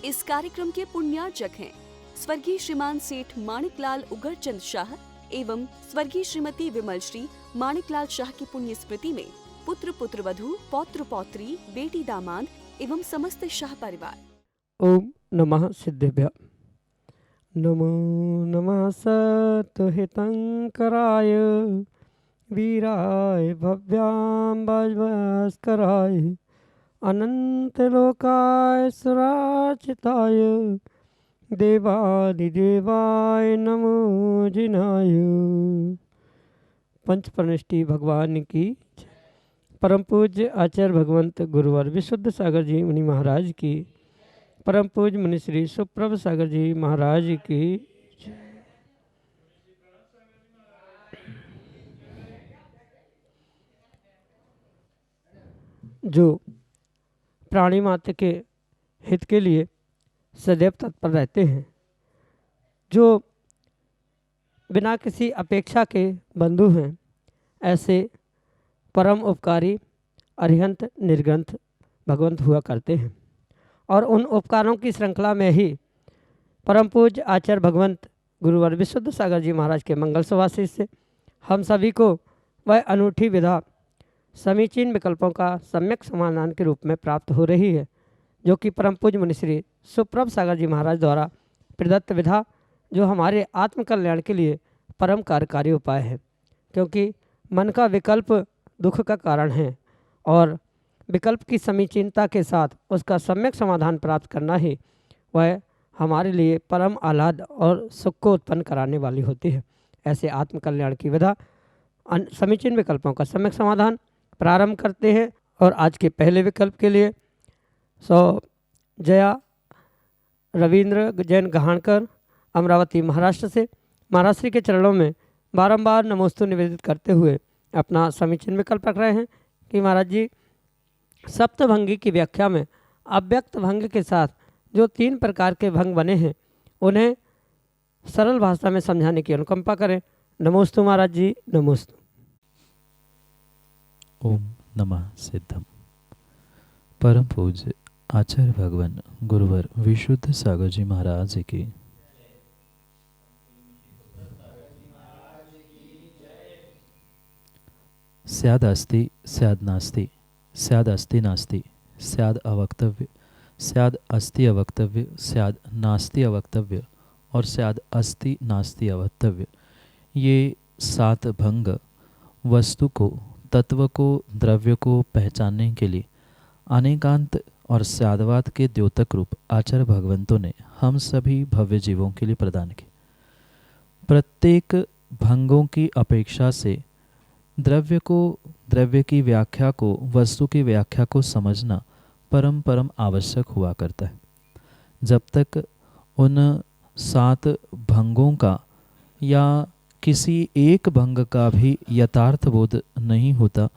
इस कार्यक्रम के पुण्यार्चक हैं स्वर्गीय श्रीमान सेठ माणिकलाल उगरचंद शाह एवं स्वर्गीय श्रीमती विमल श्री माणिकलाल शाह की पुण्य स्मृति में पुत्र पुत्रवधू पौत्र पौत्री बेटी दामाद एवं समस्त शाह परिवार। ओम नमः सिद्धेभ्य। नमो नमः सत्हितंकराय वीराय भव्याम्बस्कराय अनंतलोकाय सुराचिताय देवादिदेवाय नमो जिनाय। पंचपर्णिष्ठी भगवान की परम पूज्य आचार्य भगवंत गुरुवर विशुद्ध सागर जी मुनि महाराज की, परम पूज्य मुनि श्री सुप्रभ सागर जी महाराज की। जो प्राणी मात्र के हित के लिए सदैव तत्पर रहते हैं, जो बिना किसी अपेक्षा के बंधु हैं, ऐसे परम उपकारी अरिहंत निर्ग्रंथ भगवंत हुआ करते हैं। और उन उपकारों की श्रृंखला में ही परम पूज्य आचार्य भगवंत गुरुवर विशुद्ध सागर जी महाराज के मंगल सुभाषित से हम सभी को वह अनूठी विधा समीचीन विकल्पों का सम्यक समाधान के रूप में प्राप्त हो रही है, जो कि परम पूज्य मुनिश्री सुप्रभ सागर जी महाराज द्वारा प्रदत्त विधा, जो हमारे आत्मकल्याण के लिए परम कार्यकारी उपाय है। क्योंकि मन का विकल्प दुख का कारण है और विकल्प की समीचीनता के साथ उसका सम्यक समाधान प्राप्त करना ही वह हमारे लिए परम आह्लाद और सुख को उत्पन्न कराने वाली होती है। ऐसे आत्मकल्याण की विधा समीचीन विकल्पों का सम्यक समाधान प्रारंभ करते हैं। और आज के पहले विकल्प के लिए जया रविंद्र जैन गहाणकर अमरावती महाराष्ट्र से महाराष्ट्र के चरणों में बारंबार नमोस्तु निवेदित करते हुए अपना समीचीन विकल्प रख रहे हैं कि महाराज जी, सप्तभंगी की व्याख्या में अव्यक्त भंग के साथ जो 3 प्रकार के भंग बने हैं, उन्हें सरल भाषा में समझाने की अनुकंपा करें। नमोस्तु महाराज जी, नमोस्तु। ओम नमः सिद्धम। परम पूज्य आचार्य भगवान गुरुवर विशुद्ध सागर जी महाराज की। स्याद अस्ति स्याद नास्ति, स्याद अस्ति नास्ति, स्याद अवक्तव्य, स्याद अस्ति अवक्तव्य, स्याद नास्ति अवक्तव्य और स्याद अस्ति नास्ति अवक्तव्य। ये 7 भंग वस्तु को, तत्व को, द्रव्य को पहचानने के लिए अनेकांत और स्यादवाद के द्योतक रूप आचार्य भगवंतों ने हम सभी भव्य जीवों के लिए प्रदान किए। प्रत्येक भंगों की अपेक्षा से द्रव्य को, द्रव्य की व्याख्या को, वस्तु की व्याख्या को समझना परम आवश्यक हुआ करता है। जब तक उन 7 भंगों का या किसी एक भंग का भी यथार्थ बोध नहीं होता,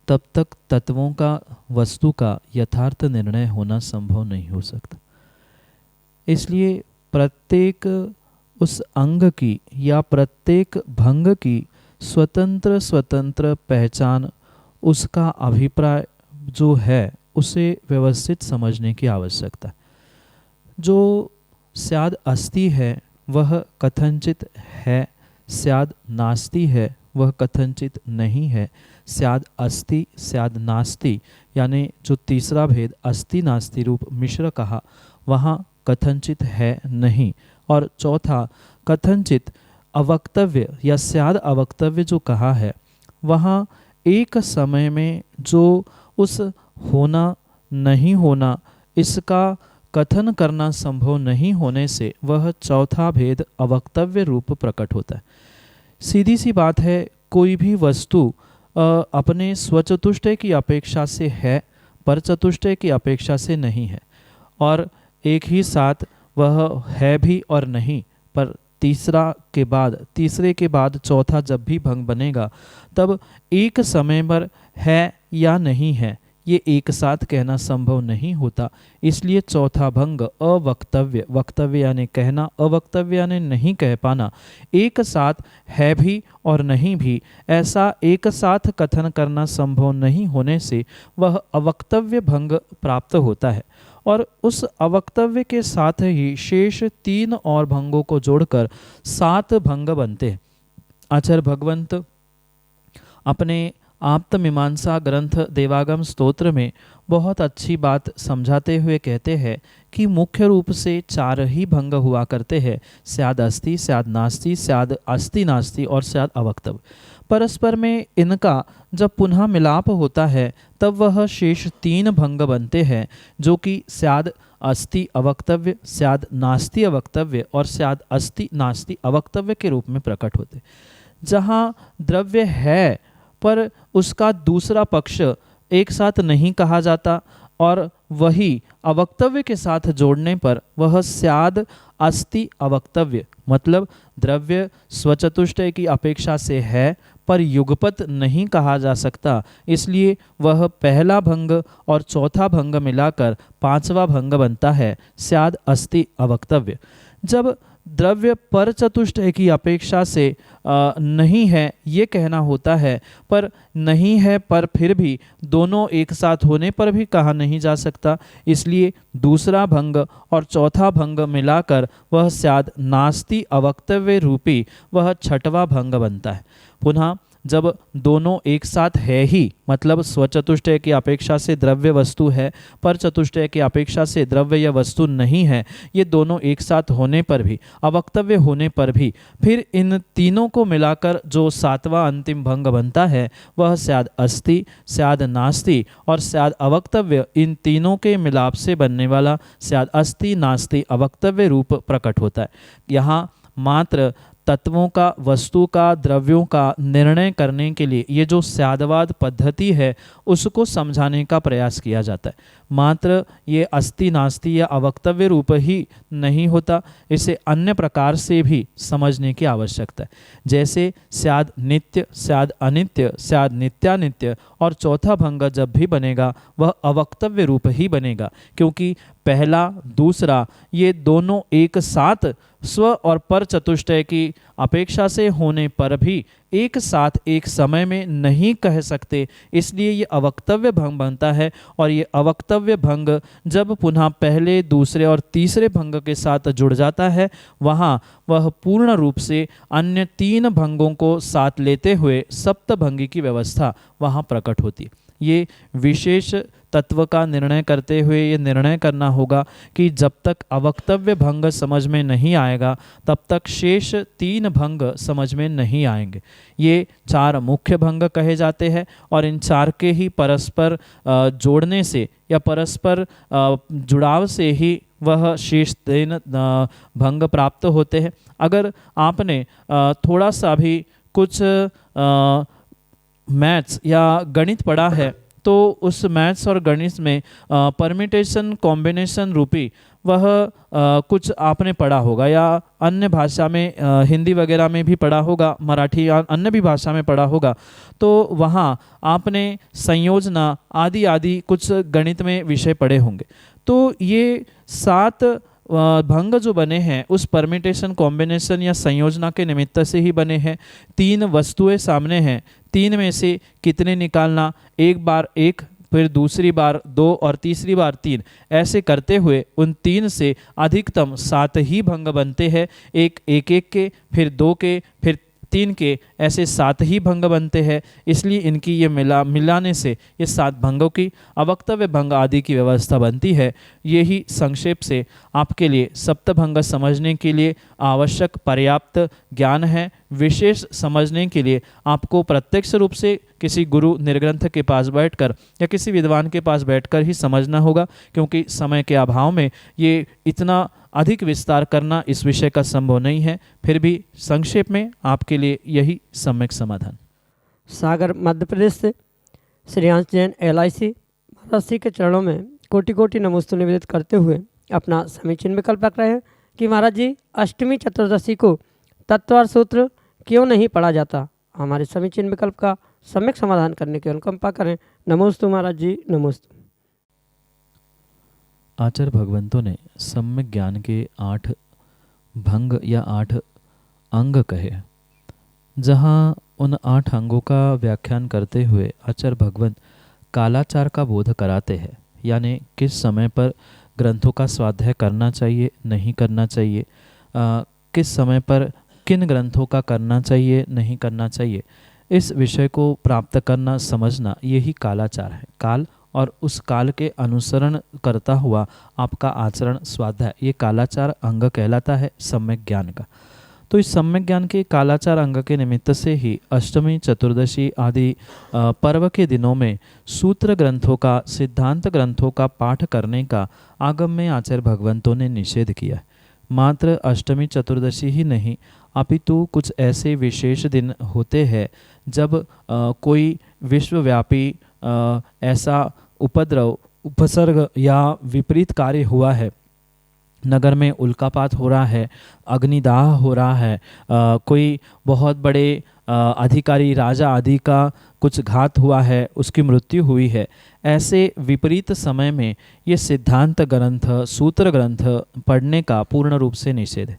तब तक तत्वों का, वस्तु का यथार्थ निर्णय होना संभव नहीं हो सकता। इसलिए प्रत्येक उस अंग की या प्रत्येक भंग की स्वतंत्र पहचान, उसका अभिप्राय जो है, उसे व्यवस्थित समझने की आवश्यकता है। जो स्याद अस्ति है वह कथनचित है, स्याद नास्ति है वह कथनचित नहीं है। स्याद अस्ति स्याद नास्ति यानी जो तीसरा भेद अस्ति नास्ति रूप मिश्र कहा, वहाँ कथनचित है नहीं। और चौथा कथनचित अवक्तव्य या स्याद अवक्तव्य जो कहा है, वहाँ एक समय में जो उस होना नहीं होना, इसका कथन करना संभव नहीं होने से वह चौथा भेद अवक्तव्य रूप प्रकट होता है। सीधी सी बात है, कोई भी वस्तु अपने स्वचतुष्टय की अपेक्षा से है, पर चतुष्टय की अपेक्षा से नहीं है। और एक ही साथ वह है भी और नहीं, पर तीसरे के बाद चौथा जब भी भंग बनेगा, तब एक समय पर है या नहीं है, ये एक साथ कहना संभव नहीं होता। इसलिए चौथा भंग अवक्तव्य, वक्तव्य यानी कहना, अवक्तव्य यानी नहीं कह पाना, एक साथ है भी और नहीं भी, ऐसा एक साथ कथन करना संभव नहीं होने से वह अवक्तव्य भंग प्राप्त होता है। और उस अवक्तव्य के साथ ही शेष 3 और भंगों को जोड़कर 7 भंग बनते हैं। आचार्य भगवंत अपने आप्तमीमांसा ग्रंथ देवागम स्तोत्र में बहुत अच्छी बात समझाते हुए कहते हैं कि मुख्य रूप से 4 ही भंग हुआ करते हैं, स्याद अस्ति, स्याद नास्ति, स्याद अस्ति नास्ति और स्याद अवक्तव्य। परस्पर में इनका जब पुनः मिलाप होता है तब वह शेष 3 भंग बनते हैं, जो कि स्याद अस्ति अवक्तव्य, स्याद नास्ति अवक्तव्य और स्याद अस्ति नास्ति अवक्तव्य के रूप में प्रकट होते। जहाँ द्रव्य है पर उसका दूसरा पक्ष एक साथ नहीं कहा जाता और वही अवक्तव्य के साथ जोड़ने पर वह स्याद अस्ति अवक्तव्य, मतलब द्रव्य स्वचतुष्टय की अपेक्षा से है पर युगपत नहीं कहा जा सकता, इसलिए वह पहला भंग और चौथा भंग मिलाकर 5वां भंग बनता है, स्याद अस्ति अवक्तव्य। जब द्रव्य पर चतुष्टय की अपेक्षा से नहीं है ये कहना होता है, पर नहीं है पर फिर भी दोनों एक साथ होने पर भी कहा नहीं जा सकता, इसलिए दूसरा भंग और चौथा भंग मिलाकर वह स्याद नास्ति अवक्तव्य रूपी वह 6वां भंग बनता है। पुनः जब दोनों एक साथ है ही, मतलब स्वचतुष्टय की अपेक्षा से द्रव्य वस्तु है पर चतुष्टय की अपेक्षा से द्रव्य या वस्तु नहीं है, ये दोनों एक साथ होने पर भी, अवक्तव्य होने पर भी, फिर इन तीनों को मिलाकर जो 7वां अंतिम भंग बनता है वह स्याद अस्ति, स्याद नास्ति और स्याद अवक्तव्य, इन तीनों के मिलाप से बनने वाला स्याद अस्ति नास्ति अवक्तव्य रूप प्रकट होता है। यहाँ मात्र तत्वों का, वस्तु का, द्रव्यों का निर्णय करने के लिए ये जो स्यादवाद पद्धति है उसको समझाने का प्रयास किया जाता है। मात्र ये अस्ति नास्ति या अवक्तव्य रूप ही नहीं होता, इसे अन्य प्रकार से भी समझने की आवश्यकता है। जैसे स्याद नित्य, स्याद अनित्य, स्याद नित्यानित्य और चौथा भंग जब भी बनेगा वह अवक्तव्य रूप ही बनेगा, क्योंकि पहला दूसरा ये दोनों एक साथ स्व और पर चतुष्टय की अपेक्षा से होने पर भी एक साथ एक समय में नहीं कह सकते, इसलिए ये अवक्तव्य भंग बनता है। और ये अवक्तव्य भंग जब पुनः पहले, दूसरे और तीसरे भंग के साथ जुड़ जाता है वहाँ वह पूर्ण रूप से अन्य 3 भंगों को साथ लेते हुए सप्तभंगी की व्यवस्था वहाँ प्रकट होती। ये विशेष तत्व का निर्णय करते हुए ये निर्णय करना होगा कि जब तक अवक्तव्य भंग समझ में नहीं आएगा तब तक शेष 3 भंग समझ में नहीं आएंगे। ये 4 मुख्य भंग कहे जाते हैं और इन 4 के ही परस्पर जोड़ने से या परस्पर जुड़ाव से ही वह शेष 3 भंग प्राप्त होते हैं। अगर आपने थोड़ा सा भी कुछ मैथ्स या गणित पढ़ा है तो उस मैथ्स और गणित में परमिटेशन कॉम्बिनेशन रूपी वह कुछ आपने पढ़ा होगा या अन्य भाषा में हिंदी वगैरह में भी पढ़ा होगा, मराठी या अन्य भी भाषा में पढ़ा होगा, तो वहाँ आपने संयोजना आदि आदि कुछ गणित में विषय पढ़े होंगे। तो ये 7 भंग जो बने हैं उस परमिटेशन कॉम्बिनेशन या संयोजना के निमित्त से ही बने हैं। 3 वस्तुएं सामने हैं, 3 में से कितने निकालना, एक बार 1, फिर दूसरी बार 2 और तीसरी बार 3, ऐसे करते हुए उन 3 से अधिकतम 7 ही भंग बनते हैं। एक के, फिर 2 के, फिर 3 के, ऐसे 7 ही भंग बनते हैं। इसलिए इनकी ये मिलाने से ये 7 भंगों की अवक्तव्य भंग आदि की व्यवस्था बनती है। यही संक्षेप से आपके लिए सप्तभंग समझने के लिए आवश्यक पर्याप्त ज्ञान है। विशेष समझने के लिए आपको प्रत्यक्ष रूप से किसी गुरु निर्ग्रंथ के पास बैठकर या किसी विद्वान के पास बैठकर ही समझना होगा, क्योंकि समय के अभाव में ये इतना अधिक विस्तार करना इस विषय का संभव नहीं है। फिर भी संक्षेप में आपके लिए यही सम्यक समाधान। सागर मध्य प्रदेश से श्रेयांश जैन LIC महाराज श्री के चरणों में कोटि कोटि नमोस्तु निवेदित करते हुए अपना समीचीन विकल्प रख रहे हैं कि महाराज जी अष्टमी चतुर्दशी को तत्वार्थ सूत्र क्यों नहीं पढ़ा जाता। हमारे समीचीन विकल्प का सम्यक समाधान करने की अनुकंपा करें। नमोस्तु महाराज जी, नमोस्तु। आचार्य भगवंतों ने सम्यक ज्ञान के 8 भंग या 8 अंग कहे। जहाँ उन 8 अंगों का व्याख्यान करते हुए आचार्य भगवंत कालाचार का बोध कराते हैं, यानी किस समय पर ग्रंथों का स्वाध्याय करना चाहिए, नहीं करना चाहिए, किस समय पर किन ग्रंथों का करना चाहिए, नहीं करना चाहिए, इस विषय को प्राप्त करना, समझना, यही कालाचार है। काल और उस काल के अनुसरण करता हुआ आपका आचरण, स्वाध्याय, ये कालाचार अंग कहलाता है सम्यक ज्ञान का। तो इस सम्यक ज्ञान के कालाचार अंग के निमित्त से ही अष्टमी, चतुर्दशी आदि पर्व के दिनों में सूत्र ग्रंथों का, सिद्धांत ग्रंथों का पाठ करने का आगम में आचार्य भगवंतों ने निषेध किया है। मात्र अष्टमी चतुर्दशी ही नहीं, अपितु कुछ ऐसे विशेष दिन होते हैं जब कोई विश्वव्यापी ऐसा उपद्रव, उपसर्ग या विपरीत कार्य हुआ है, नगर में उल्कापात हो रहा है, अग्निदाह हो रहा है, कोई बहुत बड़े अधिकारी, राजा आदि का कुछ घात हुआ है, उसकी मृत्यु हुई है, ऐसे विपरीत समय में ये सिद्धांत ग्रंथ, सूत्र ग्रंथ पढ़ने का पूर्ण रूप से निषेध है।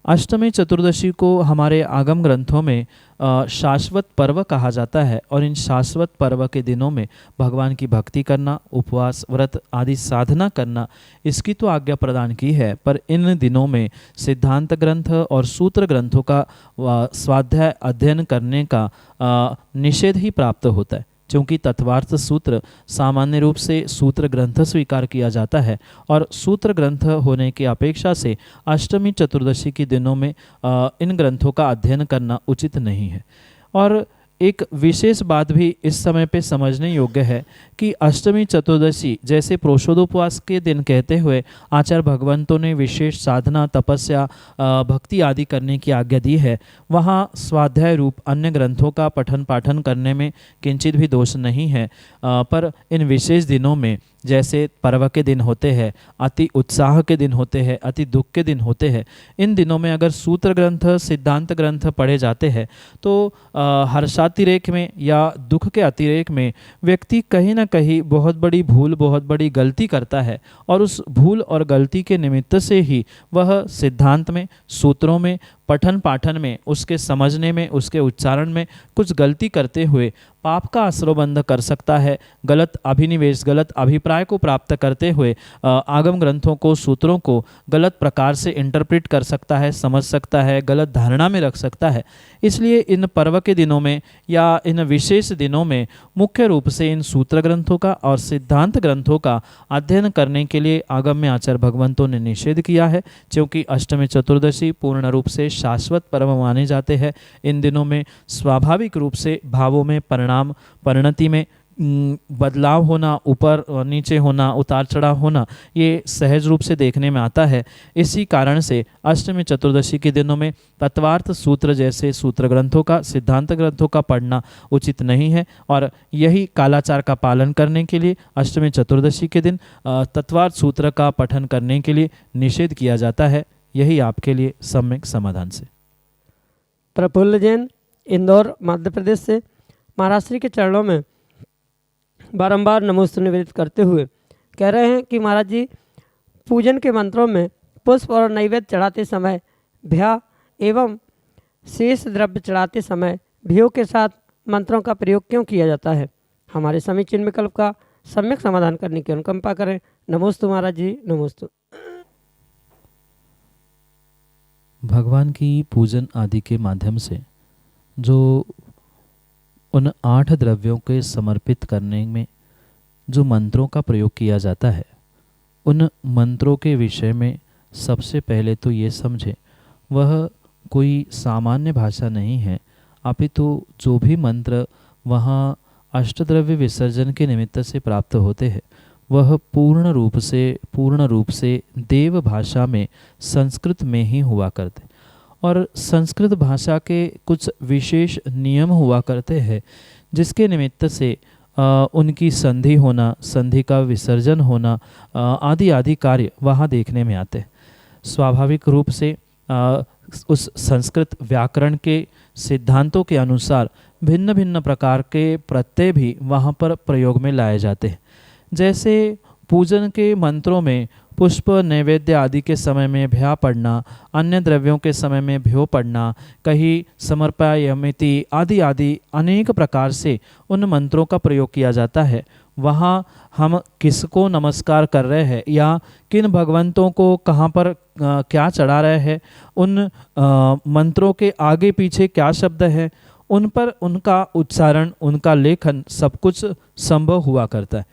अष्टमी चतुर्दशी को हमारे आगम ग्रंथों में शाश्वत पर्व कहा जाता है और इन शाश्वत पर्व के दिनों में भगवान की भक्ति करना, उपवास, व्रत आदि साधना करना, इसकी तो आज्ञा प्रदान की है, पर इन दिनों में सिद्धांत ग्रंथ और सूत्र ग्रंथों का स्वाध्याय अध्ययन करने का निषेध ही प्राप्त होता है, क्योंकि तत्वार्थ सूत्र सामान्य रूप से सूत्र ग्रंथ स्वीकार किया जाता है और सूत्र ग्रंथ होने की अपेक्षा से अष्टमी चतुर्दशी के दिनों में इन ग्रंथों का अध्ययन करना उचित नहीं है। और एक विशेष बात भी इस समय पे समझने योग्य है कि अष्टमी चतुर्दशी जैसे प्रोषोदोपवास के दिन कहते हुए आचार्य भगवंतों ने विशेष साधना, तपस्या, भक्ति आदि करने की आज्ञा दी है, वहाँ स्वाध्याय रूप अन्य ग्रंथों का पठन पाठन करने में किंचित भी दोष नहीं है। पर इन विशेष दिनों में जैसे पर्व के दिन होते हैं, अति उत्साह के दिन होते हैं, अति दुख के दिन होते हैं, इन दिनों में अगर सूत्र ग्रंथ, सिद्धांत ग्रंथ पढ़े जाते हैं तो हर्षातिरेक में या दुख के अतिरेक में व्यक्ति कहीं ना कहीं बहुत बड़ी भूल, बहुत बड़ी गलती करता है और उस भूल और गलती के निमित्त से ही वह सिद्धांत में, सूत्रों में, पठन पाठन में, उसके समझने में, उसके उच्चारण में कुछ गलती करते हुए पाप का आश्रयबंध कर सकता है। गलत अभिनिवेश, गलत अभिप्राय को प्राप्त करते हुए आगम ग्रंथों को, सूत्रों को गलत प्रकार से इंटरप्रेट कर सकता है, समझ सकता है, गलत धारणा में रख सकता है। इसलिए इन पर्व के दिनों में या इन विशेष दिनों में मुख्य रूप से इन सूत्र ग्रंथों का और सिद्धांत ग्रंथों का अध्ययन करने के लिए आगम में आचार्य भगवंतों ने निषेध किया है, क्योंकि अष्टमी चतुर्दशी पूर्ण रूप से शाश्वत पर्व माने जाते हैं। इन दिनों में स्वाभाविक रूप से भावों में परिणाम, परिणति में बदलाव होना, ऊपर नीचे होना, उतार चढ़ाव होना, ये सहज रूप से देखने में आता है। इसी कारण से अष्टमी चतुर्दशी के दिनों में तत्वार्थ सूत्र जैसे सूत्र ग्रंथों का, सिद्धांत ग्रंथों का पढ़ना उचित नहीं है और यही कालाचार का पालन करने के लिए अष्टमी चतुर्दशी के दिन तत्वार्थ सूत्र का पठन करने के लिए निषेध किया जाता है। यही आपके लिए सम्यक समाधान से। प्रफुल्ल जैन, इंदौर, मध्य प्रदेश से महाराज श्री के चरणों में बारंबार नमोस्तु निवेदित करते हुए कह रहे हैं कि महाराज जी, पूजन के मंत्रों में पुष्प और नैवेद्य चढ़ाते समय भ्या एवं शेष द्रव्य चढ़ाते समय भ्यों के साथ मंत्रों का प्रयोग क्यों किया जाता है? हमारे समीचीन विकल्प का सम्यक समाधान करने की अनुकंपा करें। नमोस्तु महाराज जी, नमोस्तु। भगवान की पूजन आदि के माध्यम से जो उन 8 द्रव्यों के समर्पित करने में जो मंत्रों का प्रयोग किया जाता है, उन मंत्रों के विषय में सबसे पहले तो ये समझें वह कोई सामान्य भाषा नहीं है, अपितु जो भी मंत्र वहाँ अष्टद्रव्य विसर्जन के निमित्त से प्राप्त होते हैं वह पूर्ण रूप से देव भाषा में, संस्कृत में ही हुआ करते और संस्कृत भाषा के कुछ विशेष नियम हुआ करते हैं जिसके निमित्त से उनकी संधि होना, संधि का विसर्जन होना आदि आदि कार्य वहाँ देखने में आते हैं। स्वाभाविक रूप से उस संस्कृत व्याकरण के सिद्धांतों के अनुसार भिन्न भिन्न प्रकार के प्रत्यय भी वहाँ पर प्रयोग में लाए जाते हैं। जैसे पूजन के मंत्रों में पुष्प नैवेद्य आदि के समय में भ्या पढ़ना, अन्य द्रव्यों के समय में भ्यो पढ़ना, कहीं समर्पयामिति आदि आदि अनेक प्रकार से उन मंत्रों का प्रयोग किया जाता है। वहाँ हम किसको नमस्कार कर रहे हैं या किन भगवंतों को कहाँ पर क्या चढ़ा रहे हैं, उन मंत्रों के आगे पीछे क्या शब्द है, उन पर उनका उच्चारण, उनका लेखन सब कुछ संभव हुआ करता है।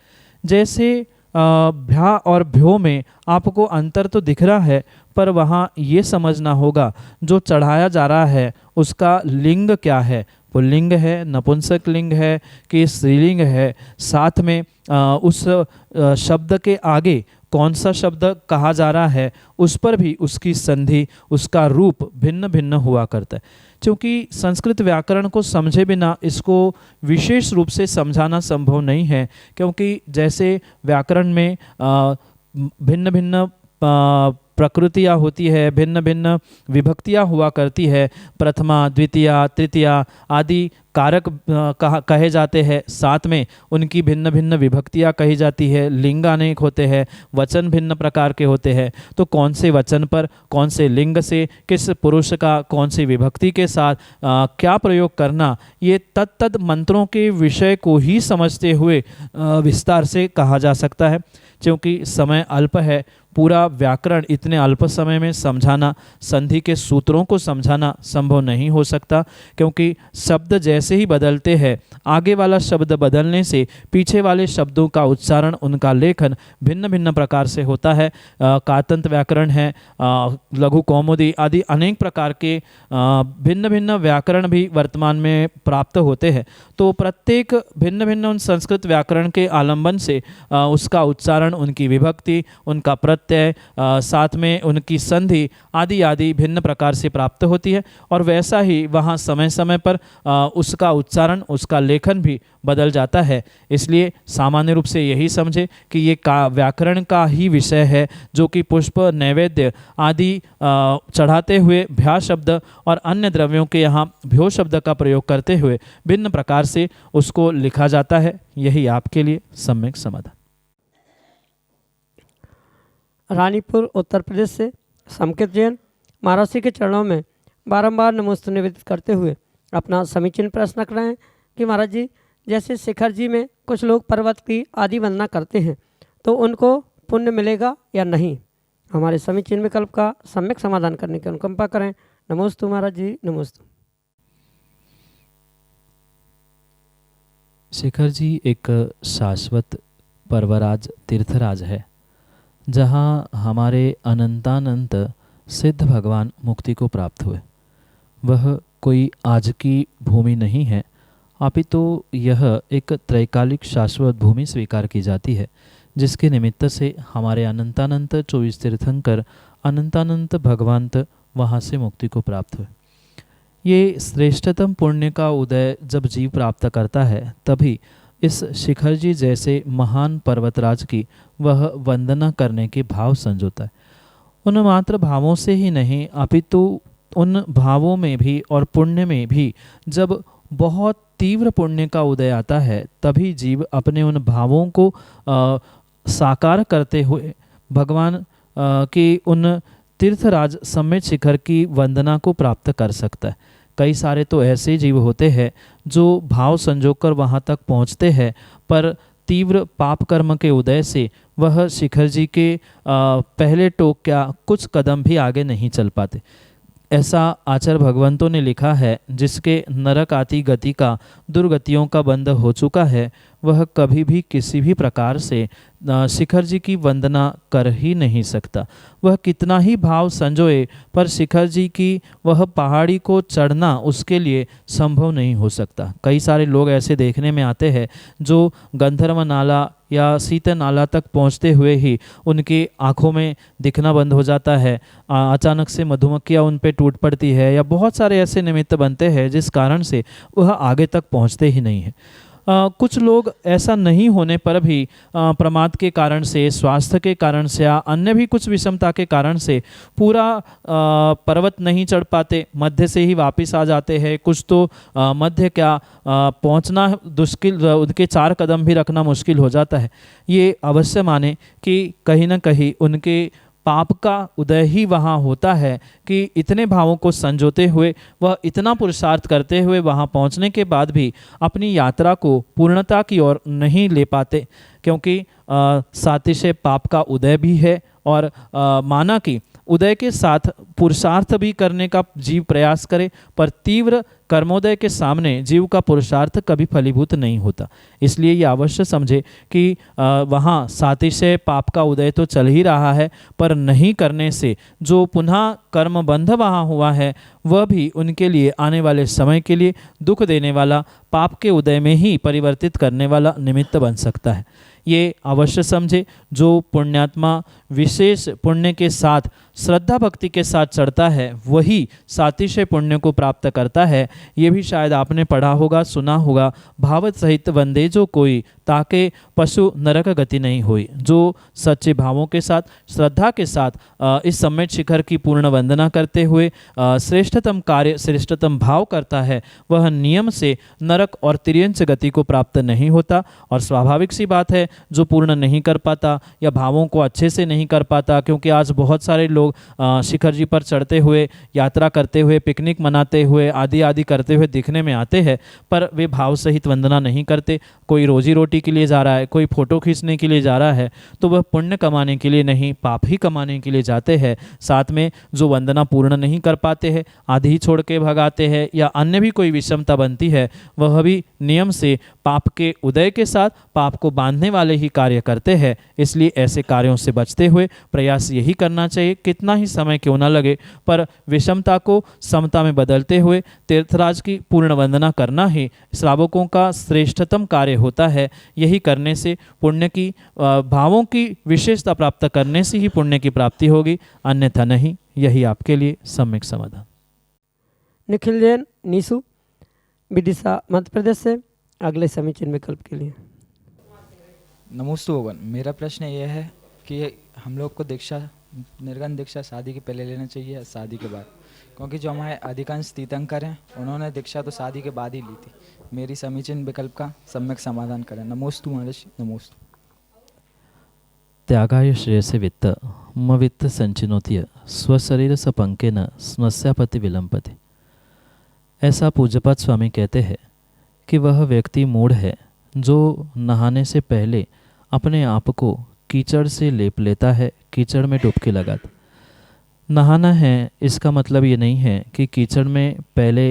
जैसे भ्या और भ्यो में आपको अंतर तो दिख रहा है, पर वहाँ ये समझना होगा जो चढ़ाया जा रहा है उसका लिंग क्या है, पुल्लिंग है, नपुंसक लिंग है कि स्त्रीलिंग है, साथ में उस शब्द के आगे कौन सा शब्द कहा जा रहा है, उस पर भी उसकी संधि, उसका रूप भिन्न भिन्न हुआ करता है। क्योंकि संस्कृत व्याकरण को समझे बिना इसको विशेष रूप से समझाना संभव नहीं है, क्योंकि जैसे व्याकरण में भिन्न भिन्न प्रकृतियाँ होती है, भिन्न भिन्न विभक्तियाँ हुआ करती है, प्रथमा, द्वितीया, तृतीया आदि कारक कहे जाते हैं, साथ में उनकी भिन्न भिन्न विभक्तियाँ कही जाती है, लिंग अनेक होते हैं, वचन भिन्न प्रकार के होते हैं। तो कौन से वचन पर कौन से लिंग से किस पुरुष का कौन सी विभक्ति के साथ क्या प्रयोग करना, ये तत्त मंत्रों के विषय को ही समझते हुए विस्तार से कहा जा सकता है। क्योंकि समय अल्प है, पूरा व्याकरण इतने अल्प समय में समझाना, संधि के सूत्रों को समझाना संभव नहीं हो सकता, क्योंकि शब्द जैसे ही बदलते हैं, आगे वाला शब्द बदलने से पीछे वाले शब्दों का उच्चारण, उनका लेखन भिन्न भिन्न प्रकार से होता है। कातंत व्याकरण है, लघु कौमुदी आदि अनेक प्रकार के भिन्न भिन्न व्याकरण भी वर्तमान में प्राप्त होते हैं। तो प्रत्येक भिन्न भिन्न उन संस्कृत व्याकरण के आलंबन से उसका उच्चारण, उनकी विभक्ति, उनका प्रत्यय, साथ में उनकी संधि आदि आदि भिन्न प्रकार से प्राप्त होती है। और वैसा ही वहाँ समय समय पर उसका उच्चारण, उसका लेखन भी बदल जाता है। इसलिए सामान्य रूप से यही समझे कि ये व्याकरण का ही विषय है, जो कि पुष्प नैवेद्य आदि चढ़ाते हुए भ्या शब्द और अन्य द्रव्यों के यहाँ भ्यो शब्द का प्रयोग करते हुए भिन्न प्रकार से उसको लिखा जाता है। यही आपके लिए सम्यक समाधान। रानीपुर उत्तर प्रदेश से समकित जैन महाराज जी के चरणों में बारंबार नमोस्तु निवेदित करते हुए अपना समीचीन प्रश्न कर रहे हैं कि महाराज जी, जैसे शिखर जी में कुछ लोग पर्वत की आदि वंदना करते हैं, तो उनको पुण्य मिलेगा या नहीं? हमारे समीचीन विकल्प का सम्यक समाधान करने की अनुकंपा करें। नमोस्तु महाराज जी, नमोस्तु। शिखर जी एक शाश्वत पर्वराज तीर्थराज है, जहाँ हमारे अनंतानंत सिद्ध भगवान मुक्ति को प्राप्त हुए। वह कोई आज की भूमि नहीं है, अपितु यह एक त्रैकालिक शाश्वत भूमि स्वीकार की जाती है, जिसके निमित्त से हमारे अनंतानंत 24 तीर्थंकर अनंतानंत भगवंत वहाँ से मुक्ति को प्राप्त हुए। ये श्रेष्ठतम पुण्य का उदय जब जीव प्राप्त करता है, तभी इस शिखर जी जैसे महान पर्वतराज की वह वंदना करने के भाव संजोता है। उन मात्र भावों से ही नहीं, अपितु उन भावों में भी और पुण्य में भी जब बहुत तीव्र पुण्य का उदय आता है, तभी जीव अपने उन भावों को साकार करते हुए भगवान की उन तीर्थराज समेत शिखर की वंदना को प्राप्त कर सकता है। कई सारे तो ऐसे जीव होते हैं जो भाव संजोकर वहाँ तक पहुँचते हैं, पर तीव्र पाप कर्म के उदय से वह शिखर जी के पहले टोक क्या कुछ कदम भी आगे नहीं चल पाते। ऐसा आचार्य भगवंतों ने लिखा है, जिसके नरक आती गति का, दुर्गतियों का बंध हो चुका है, वह कभी भी किसी भी प्रकार से शिखर जी की वंदना कर ही नहीं सकता। वह कितना ही भाव संजोए, पर शिखर जी की वह पहाड़ी को चढ़ना उसके लिए संभव नहीं हो सकता। कई सारे लोग ऐसे देखने में आते हैं जो गंधर्व नाला या सीता नाला तक पहुंचते हुए ही उनकी आंखों में दिखना बंद हो जाता है, अचानक से मधुमक्खियाँ उन पे टूट पड़ती है, या बहुत सारे ऐसे निमित्त बनते हैं जिस कारण से वह आगे तक पहुंचते ही नहीं है। कुछ लोग ऐसा नहीं होने पर भी प्रमाद के कारण से, स्वास्थ्य के कारण से या अन्य भी कुछ विषमता के कारण से पूरा पर्वत नहीं चढ़ पाते, मध्य से ही वापस आ जाते हैं। कुछ तो मध्य क्या पहुंचना मुश्किल, उनके 4 कदम भी रखना मुश्किल हो जाता है। ये अवश्य माने कि कहीं ना कहीं उनके पाप का उदय ही वहाँ होता है कि इतने भावों को संजोते हुए वह इतना पुरुषार्थ करते हुए वहाँ पहुँचने के बाद भी अपनी यात्रा को पूर्णता की ओर नहीं ले पाते, क्योंकि सातिशय पाप का उदय भी है। और माना कि उदय के साथ पुरुषार्थ भी करने का जीव प्रयास करे, पर तीव्र कर्मोदय के सामने जीव का पुरुषार्थ कभी फलीभूत नहीं होता। इसलिए ये अवश्य समझे कि वहाँ सातिशय पाप का उदय तो चल ही रहा है, पर नहीं करने से जो पुनः कर्मबंध वहाँ हुआ है वह भी उनके लिए आने वाले समय के लिए दुख देने वाला, पाप के उदय में ही परिवर्तित करने वाला निमित्त बन सकता है। ये अवश्य समझे, जो पुण्यात्मा विशेष पुण्य के साथ श्रद्धा भक्ति के साथ चढ़ता है वही सातिशय पुण्य को प्राप्त करता है। ये भी शायद आपने पढ़ा होगा, सुना होगा, भावत सहित वंदे जो कोई ताके पशु नरक गति नहीं हुई। जो सच्चे भावों के साथ, श्रद्धा के साथ इस सम्मेट शिखर की पूर्ण वंदना करते हुए श्रेष्ठतम कार्य, श्रेष्ठतम भाव करता है, वह नियम से नरक और तिर्यंच गति को प्राप्त नहीं होता। और स्वाभाविक सी बात है, जो पूर्ण नहीं कर पाता या भावों को अच्छे से नहीं कर पाता, क्योंकि आज बहुत सारे लोग शिखर जी पर चढ़ते हुए, यात्रा करते हुए, पिकनिक मनाते हुए, आदि आदि करते हुए दिखने में आते हैं, पर वे भाव सहित वंदना नहीं करते। कोई रोजी रोटी के लिए जा रहा है, कोई फोटो खींचने के लिए जा रहा है, तो वह पुण्य कमाने के लिए नहीं, पाप ही कमाने के लिए जाते हैं। साथ में जो वंदना पूर्ण नहीं कर पाते हैं, आधी ही छोड़ के भगाते हैं, या अन्य भी कोई विषमता बनती है, वह भी नियम से पाप के उदय के साथ पाप को बांधने वाले ही कार्य करते हैं। इसलिए ऐसे कार्यों से बचते हुए प्रयास यही करना चाहिए, कितना ही समय क्यों ना लगे, पर विषमता को समता में बदलते हुए तीर्थराज की पूर्ण वंदना करना ही श्रावकों का श्रेष्ठतम कार्य होता है। यही करने से पुण्य की, भावों की विशेषता प्राप्त करने से ही पुण्य की प्राप्ति होगी, अन्यथा नहीं। यही आपके लिए सम्यक समाधान। निखिल जैन नीसू, विदिशा मध्य प्रदेश से, अगले समीचीन विकल्प के लिए। नमोस्तु भगवान, मेरा प्रश्न यह है कि हम लोग को दीक्षा, निर्गन दीक्षा शादी के पहले लेना चाहिए या शादी के बाद? क्योंकि जो हमारे अधिकांश तीर्थंकर हैं उन्होंने दीक्षा तो शादी के बाद ही ली थी। मेरी समीचीन विकल्प का सम्यक समाधान करें। नमोस्तु महर्षि, नमोस्तु। त्यागाय श्रेयसे वित्त म वित्त संचिनोत्य स्वशरीर सपंकेन स्मस्यापति विलंपति। ऐसा पूज्यपाद स्वामी कहते हैं कि वह व्यक्ति मूढ़ है जो नहाने से पहले अपने आप को कीचड़ से लेप लेता है, कीचड़ में डुबकी लगाता। नहाना है इसका मतलब ये नहीं है कि कीचड़ में पहले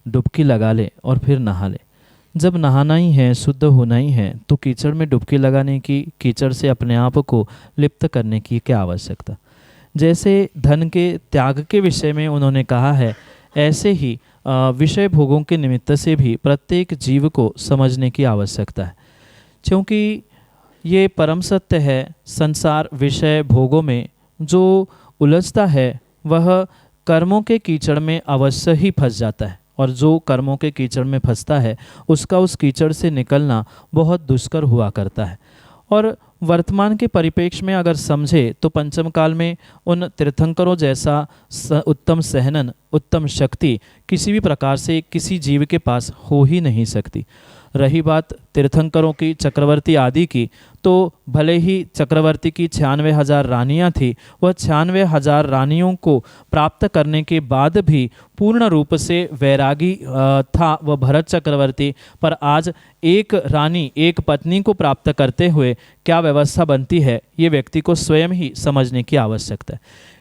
डुबकी लगा ले और फिर नहा ले। जब नहाना ही है, शुद्ध होना ही है, तो कीचड़ में डुबकी लगाने की, कीचड़ से अपने आप को लिप्त करने की क्या आवश्यकता। जैसे धन के त्याग के विषय में उन्होंने कहा है, ऐसे ही विषय भोगों के निमित्त से भी प्रत्येक जीव को समझने की आवश्यकता है। क्योंकि ये परम सत्य है, संसार विषय भोगों में जो उलझता है वह कर्मों के कीचड़ में अवश्य ही फंस जाता है, और जो कर्मों के कीचड़ में फंसता है उसका उस कीचड़ से निकलना बहुत दुष्कर हुआ करता है। और वर्तमान के परिप्रेक्ष्य में अगर समझे तो पंचम काल में उन तीर्थंकरों जैसा उत्तम सहनन, उत्तम शक्ति किसी भी प्रकार से किसी जीव के पास हो ही नहीं सकती। रही बात तीर्थंकरों की, चक्रवर्ती आदि की, तो भले ही चक्रवर्ती की 96,000 रानियाँ थी, वह 96,000 रानियों को प्राप्त करने के बाद भी पूर्ण रूप से वैरागी था वह भरत चक्रवर्ती। पर आज एक रानी, एक पत्नी को प्राप्त करते हुए क्या व्यवस्था बनती है, ये व्यक्ति को स्वयं ही समझने की आवश्यकता है।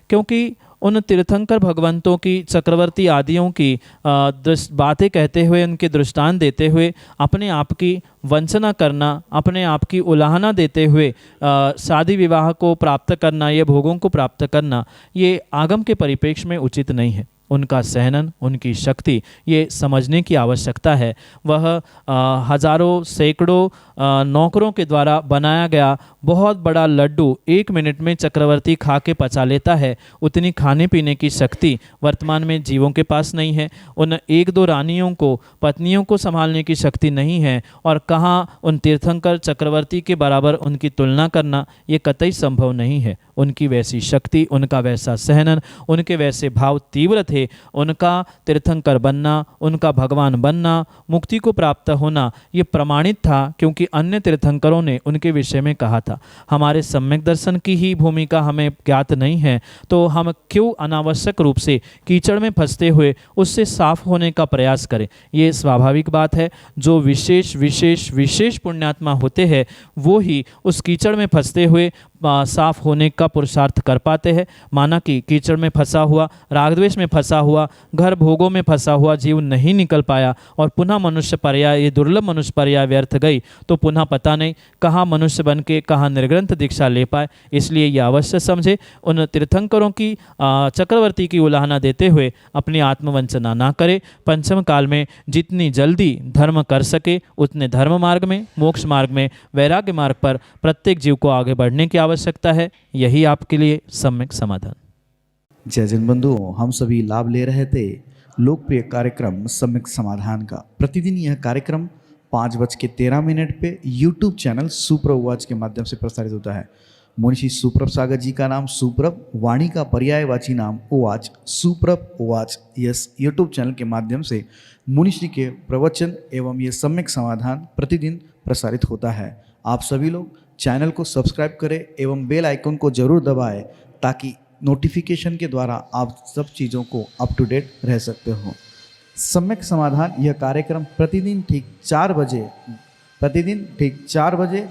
क्योंकि उन तीर्थंकर भगवंतों की, चक्रवर्ती आदियों की बातें कहते हुए, उनके दृष्टांत देते हुए अपने आप की वंचना करना, अपने आप की उलाहना देते हुए शादी विवाह को प्राप्त करना, ये भोगों को प्राप्त करना, ये आगम के परिप्रेक्ष्य में उचित नहीं है। उनका सहनन, उनकी शक्ति, ये समझने की आवश्यकता है। वह हजारों सैकड़ों नौकरों के द्वारा बनाया गया बहुत बड़ा लड्डू 1 मिनट में चक्रवर्ती खा के पचा लेता है, उतनी खाने पीने की शक्ति वर्तमान में जीवों के पास नहीं है। उन 1-2 रानियों को, पत्नियों को संभालने की शक्ति नहीं है, और कहाँ उन तीर्थंकर चक्रवर्ती के बराबर उनकी तुलना करना ये कतई संभव नहीं है। उनकी वैसी शक्ति, उनका वैसा सहनन, उनके वैसे भाव तीव्र थे। उनका तीर्थंकर बनना, उनका भगवान बनना, मुक्ति को प्राप्त होना, ये प्रमाणित था क्योंकि अन्य तीर्थंकरों ने उनके विषय में कहा था। हमारे सम्यक दर्शन की ही भूमिका हमें ज्ञात नहीं है, तो हम क्यों अनावश्यक रूप से कीचड़ में फंसते हुए उससे साफ होने का प्रयास करें। ये स्वाभाविक बात है। जो विशेष विशेष विशेष पुण्यात्मा होते हैं वो ही उस कीचड़ में फंसते हुए साफ होने का पुरुषार्थ कर पाते हैं। माना कि कीचड़ में फंसा हुआ, रागद्वेष में फंसा हुआ, घर भोगों में फंसा हुआ जीव नहीं निकल पाया और पुनः मनुष्य पर्याय, ये दुर्लभ मनुष्य पर्याय व्यर्थ गई, तो पुनः पता नहीं कहाँ मनुष्य बन के कहाँ निर्ग्रंथ दीक्षा ले पाए। इसलिए ये अवश्य समझे, उन तीर्थंकरों की चक्रवर्ती की उलाहना देते हुए अपनी आत्मवंचना ना करे। पंचम काल में जितनी जल्दी धर्म कर सके उतने धर्म मार्ग में, मोक्ष मार्ग में, वैराग्य मार्ग पर प्रत्येक जीव को आगे बढ़ने की आवश्यकता है। यही आपके लिए सम्यक समाधान। जय जन बंधुओं, हम सभी लाभ ले रहे थे लोकप्रिय कार्यक्रम सम्यक समाधान का। प्रतिदिन यह कार्यक्रम 5:13 पे यूट्यूब चैनल सुप्रभ उवाच के माध्यम से प्रसारित होता है। मुनिषी सुप्रभ सागर जी का नाम सुप्रभ, वाणी का पर्यायवाची नाम उवाच, सुप्रभ उवाच, यस यूट्यूब चैनल के माध्यम से मुनिषी के प्रवचन एवं ये सम्यक समाधान प्रतिदिन प्रसारित होता है। आप सभी लोग चैनल को सब्सक्राइब करें एवं बेल आइकन को जरूर दबाएं ताकि नोटिफिकेशन के द्वारा आप सब चीज़ों को अप टू डेट रह सकते हो। सम्यक समाधान यह कार्यक्रम प्रतिदिन ठीक 4 बजे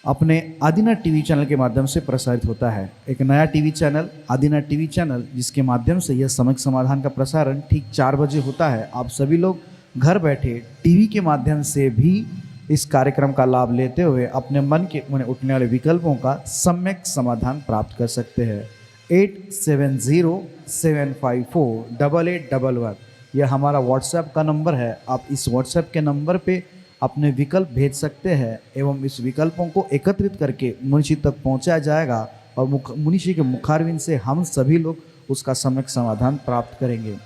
अपने आदिनाथ टीवी चैनल के माध्यम से प्रसारित होता है। एक नया TV channel, Adinath TV channel, जिसके माध्यम से यह सम्यक समाधान का प्रसारण ठीक 4 बजे होता है। आप सभी लोग घर बैठे टीवी के माध्यम से भी इस कार्यक्रम का लाभ लेते हुए अपने मन के उठने वाले विकल्पों का सम्यक समाधान प्राप्त कर सकते हैं। 8707548811 यह हमारा व्हाट्सएप का नंबर है। आप इस व्हाट्सएप के नंबर पे अपने विकल्प भेज सकते हैं एवं इस विकल्पों को एकत्रित करके मुनिषी तक पहुंचाया जाएगा और मुनिषी के मुखारविंद से हम सभी लोग उसका सम्यक समाधान प्राप्त करेंगे।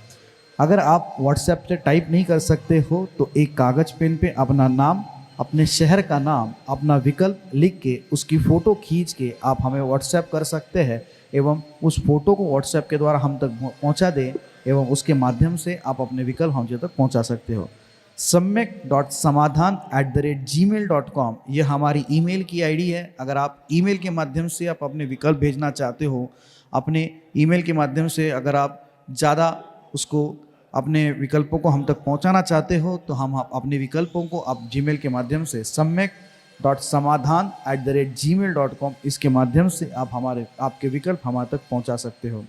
अगर आप व्हाट्सएप से टाइप नहीं कर सकते हो तो एक कागज़ पेन पे अपना नाम, अपने शहर का नाम, अपना विकल्प लिख के उसकी फ़ोटो खींच के आप हमें व्हाट्सएप कर सकते हैं एवं उस फोटो को व्हाट्सएप के द्वारा हम तक पहुंचा दें एवं उसके माध्यम से आप अपने विकल्प हम तक पहुंचा सकते हो। samyak.samadhan@gmail.com ये हमारी ईमेल की आईडी है। अगर आप ईमेल के माध्यम से आप अपने विकल्प भेजना चाहते हो, अपने ईमेल के माध्यम से अगर आप ज़्यादा उसको अपने विकल्पों को हम तक पहुंचाना चाहते हो तो हम अपने विकल्पों को आप जीमेल के माध्यम से samyak.samadhan@gmail.com इसके माध्यम से आप आपके विकल्प हमारे तक पहुंचा सकते हो।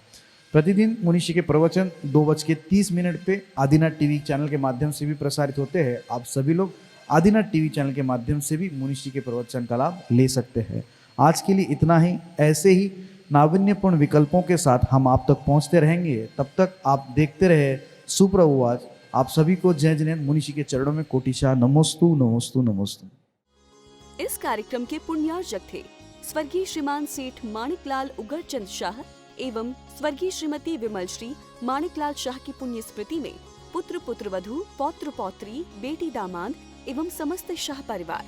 प्रतिदिन मुनिषी के प्रवचन 2:30 पे आदिनाथ टीवी चैनल के माध्यम से भी प्रसारित होते हैं। आप सभी लोग आदिनाथ टीवी चैनल के माध्यम से भी मुनिषी के प्रवचन का लाभ ले सकते हैं। आज के लिए इतना ही। ऐसे ही नाविन्यपूर्ण विकल्पों के साथ हम आप तक पहुंचते रहेंगे। तब तक आप देखते रहे सुप्रभ उवाच। आप सभी को जय जिनेन्द्र मुनिषी के चरणों में कोटिशा नमोस्तु नमोस्तु नमोस्तु। इस कार्यक्रम के पुण्यार्जक थे स्वर्गीय श्रीमान सेठ माणिकलाल उगरचंद शाह एवं स्वर्गीय श्रीमती विमल श्री माणिकलाल शाह की पुण्य स्मृति में पुत्र पुत्रवधू, पौत्र पौत्री, बेटी दामाद एवं समस्त शाह परिवार।